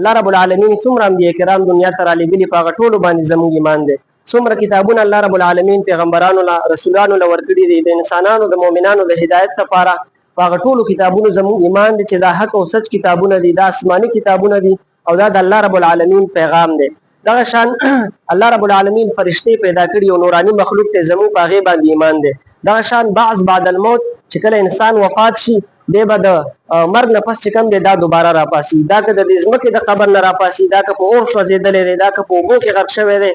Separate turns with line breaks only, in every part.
الله رب العالمین څومره انبیاء کرام دنیا ته رالېږلي په هغه ټولو باندې زموږ ایمان دی. څومره کتابونه الله رب العالمین پیغمبرانو له رسولانو له ورکړي دي د انسانانو د مؤمنانو د هدایت لپاره. په هغه ټولو کتابونو زموږ ایمان دی چې دا حق او سچ کتابونه دي، دا آسماني کتابونه دي او دا د الله رب العالمین پیغام دی. دغه شان الله رب العالمین فرشتي پیدا کړي او نوراني مخلوق ته زموږ په هغې باندې ایمان دی. دغه شان بعض بعد الموت چې کله انسان وفات شي دی به د مرګ نه پس چې کوم دی دا دوباره راپاسي. دا که د دې ځمکې د قبر نه راپاسي، دا که په اور سوځېدلی دی، دا که په اوبو کې غرق شوی دی،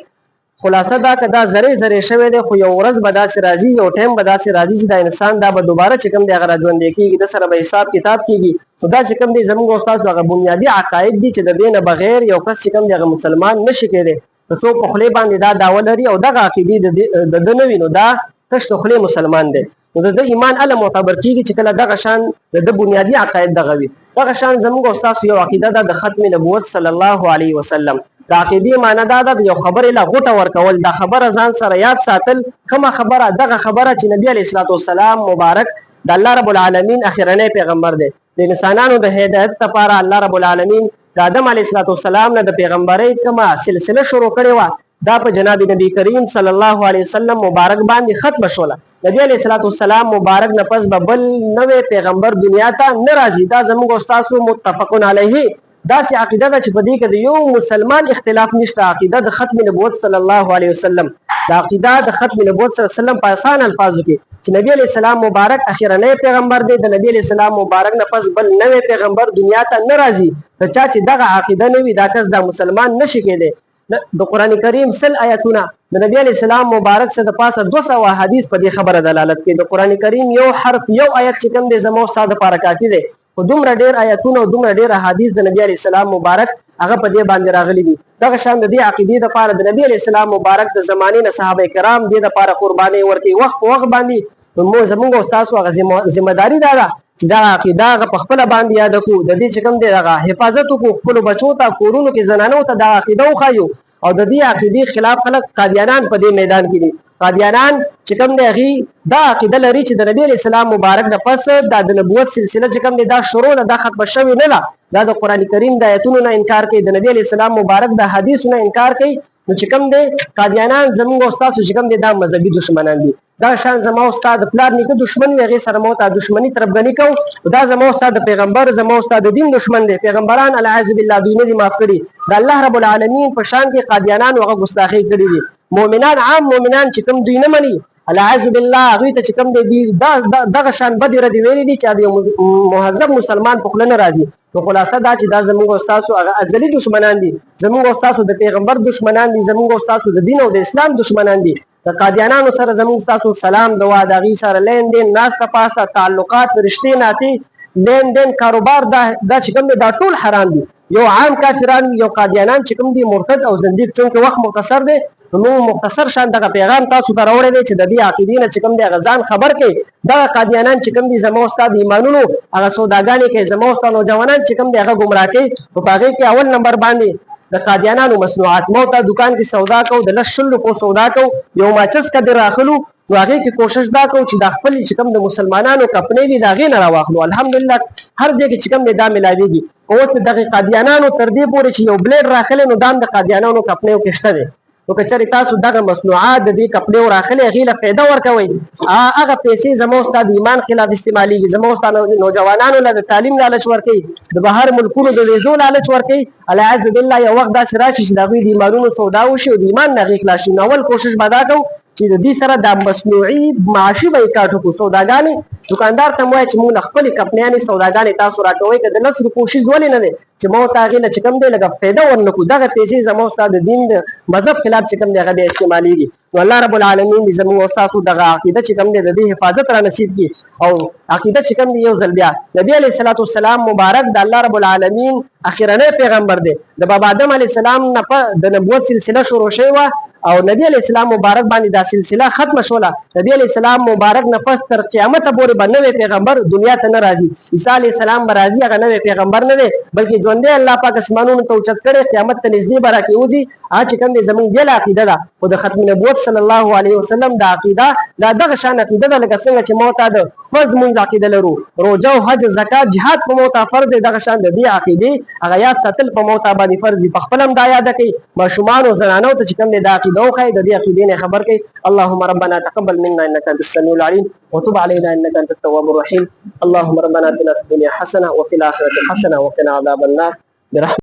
خلاصه دا که دا زرې زرې شوی دی، خو یو ورځ به داسې راځي، یو ټایم به داسې راځي چې دا انسان دا به دوباره چې کوم دی هغه راژوندی کېږي، د سره به حساب کتاب کېږي. نو دا چې کوم دی زموږ او ستاسو هغه بنیادي عقاید دي چې د دې نه بغیر یو کس چې کوم دی هغه مسلمان نشي کېدی. که څوک په خولې باندې دا دعوه لري او دغه عقیدې د ده نه وي نو دا تش د خولې مسلمان دی. نو د ایمان هله معتبر کېږي چې کله دغه شان د ده بنیادي عقاید دغه وي. دغه شان زموږ او ستاسو یو عقیده ده د ختم نبوت صلی الله علیه وسلم. د عقیدې معنی دا ده د یو خبرې له غوټه ورکول، دا خبره ځان سره یاد ساتل. کومه خبره؟ دغه خبره چې نبي علیه الصلاة والسلام مبارک د الله رب العالمین اخرنی پیغمبر دی. د انسانانو د هدایت لپاره الله رب العالمین د آدم علیه الصلاة والسلام نه د پیغمبرۍ کومه سلسله شروع کړې وه، دا په جناب نبی کریم صلی الله علیه وسلم مبارک باندې ختم شوله. نبی علیه الصلاة والسلام مبارک نه پس به بل نوی پیغمبر دنیا ته نه راځي. دا زموږ او ستاسو متفقون علیه داسې عقیده ده چې په دې کې د یو مسلمان اختلاف نشته. عقیده د ختم نبوت صلی الله علیه وسلم، د عقیده د ختم نبوت صلی الله علیه وسلم په آسان الفاظو کې چې نبی علیه السلام مبارک اخرنی پیغمبر دی، د نبی علیه السلام مبارک نه پس بل نوی پیغمبر دنیا ته نه راځي. د چا چې دغه عقیده نه وي دا کس دا مسلمان نشي کېدی. د قرآن کریم 100 آیتونه د نبی علیه السلام مبارک څخه د پاسه 200 احادیث په دې خبره دلالت کوي. د قرآن کریم یو حرف یو آیت چې کوم دی زموږ ستا دپاره کافي دی، خو دومره ډېر آیتونه او دومره ډېر احادیث د نبی علیه السلام مبارک هغه په دې باندې راغلي دي. دغه شان د دې عقیدې دپاره د نبی علیه السلام مبارک د زمانې نه صحابه کرام دې دپاره قربانۍ ورکوي وخت په وخت باندې. نو زموږ او ستاسو هغه ذمهداري دا ده چې دغه عقیده هغه په خپله باندې یاده کړو، د دې چې کوم دی هغه حفاظت وکړو، خپلو بچو ته کورونو کې زنانو ته دغه عقیده وښایو. او د دې عقیدې خلاف خلک قادیانان په دې میدان کې دي. قادیانان چې کوم دی هغې دا عقیده لري چې د نبي علیه السلام مبارک نه پس دا د نبوت سلسله چې کوم دی دا شروع ده، دا ختمه شوې نه ده. دا د قرآن کریم د آیتونو نه انکار کوي، د نبي علیه السلام مبارک د حدیثو نه انکار کوي. نو چې کوم دی قادیانان زموږ او ستاسو چې کوم دی دا مذهبي دشمنان دي. دا شان زما او ستا د پلار نیکه دشمن وي، هغې سره مو ته دشمني تربګني کوو. دا زما او ستا د پیغمبر زما او ستا د دین دشمن دی. پیغمبران العیاذ بالله دوی نه دي معاف کړي. د الله رب العالمین په شان کې قادیانانو هغه ګستاخۍ کړي دي. مؤمنان عام مؤمنان چې کوم دوی نه مني العیاذ بالله هغوی ته چې کوم دی دغه شان بدې ردې ویلي دي چې د یو مهذب مسلمان په خوله نه راځي. نو خلاصه دا چې دا زموږ او ستاسو هغه ازلي دشمنان دي، زموږ او ستاسو د پیغمبر دشمنان دي، زموږ او ستاسو د دین او د اسلام دشمنان دي. د قادیانانو سره زموږ ستاسو سلام دعا د هغوی سره لین دین ناسته پاسته تعلقات رشتې ناتې لین دین کاروبار دا چې کوم دی دا ټول حرام دي. یو عام کافران یو قادیانان چې کوم دی مرتد او زندیق، چونکې وخت مختصر دی نو مختصر شان دغه پیغام تاسو ته راوړی دی چې د دې عقیدې نه چې کوم دی هغه ځان خبر کړي. دغه قادیانان چې کوم دي زما او ستا د ایمانونو هغه سوداګانې کوي، زما او ستا نوجوانان چې کوم دی هغه ګمراه کوي. نو په هغې کې اول نمبر باندې د قادیانانو مصنوعات. ما ته دکان کې سودا کوو، د 10 روپو سودا کوو، یو ماچس که دې راخلو نو هغې کې کوشش دا کوو چې دا خپل چې کوم د مسلمانانو کپنې دي د هغې نه راواخلو. الحمدلله هر ځای کې چې کوم دی دا میلاویږي. اوس د دغې قادیانانو تر دې پورې چې یو بلیډ راخلی نو دا هم د قادیانانو کپنیو کې شته دی. نو که چېرې تاسو دغه مصنوعات د دې کپړې راخلي هغې له فایده ورکوئ، هغه پیسې زما او ستا د ایمان خلاف استعمالېږي. زما او ستا نوجوانانو له د تعلیم لالچ ورکوي، د بهر ملکونو د ویزو لالچ ورکوي. العیاذ بالله یو وخت داسې راشي چې د هغوی د ایمانونو سودا وشي او د ایمان نه هغې خلاص شي. نو اول کوشش به دا کوو چې د دې سره دا مصنوعي معاشي بایکاټ وکړو. سوداګانې دوکاندار ته مو وایي چې موږ له خپلې کمپنیانې سوداګانې تاسو راکوئ، که د 10 روپو شیز ولې نه دی چې ما ورته هغې نه چې کوم دی لږه فایده ورنکړو. دغه پیسې زما او ستا د دین د مذهب خلاف چې کوم دی هغه بیا استعمالېږي. نو الله رب العالمین دې زموږ او ستاسو دغه عقیده چې کوم دی د دې حفاظت را نصیب کړي. او عقیده چې کوم دی یو ځل بیا نبي علیه الصلاة والسلام مبارک د الله رب العالمین اخرنی پیغمبر دی. د بابا آدم علیه السلام نه د نبوت سلسله شروع شوې وه او نبی علیه السلام مبارک باندې دا سلسله ختمه شوله. نبی علیه السلام مبارک نه پس تر قیامته پورې به نوی پیغمبر دنیا ته نه راځي. عیسی علیه السلام به راځي، هغه نوی پیغمبر نه دی بلکې ژوندی الله پاک اسمانونو ته اوچت کړی، قیامت ته نږدې به راکې وځي چې کوم دې زمونږ بل عقیده ده او د ختم نبوت صلی الله علیه وسلم د عقیده دا دغه شان عقیده ده لکه څنګه چې موته د فرض مونږ عقیده لرو، روزه او حج زکات جهاد په موته فرض دی، دغه شان د دې عقیده هغه یاد ساتل په موته باندې فرض دي. په خپل هم دا یاد کړئ، ماشومان او زنانو ته چې کوم دې د عقیده او خای د دې عقیده نه خبر کړئ. اللهم ربنا تقبل منا انك انت السميع العليم وتب علينا انك انت التواب الرحيم. اللهم ربنا اتنا في الدنيا حسنه وفي الاخره حسنه وقنا عذاب النار برحمتك.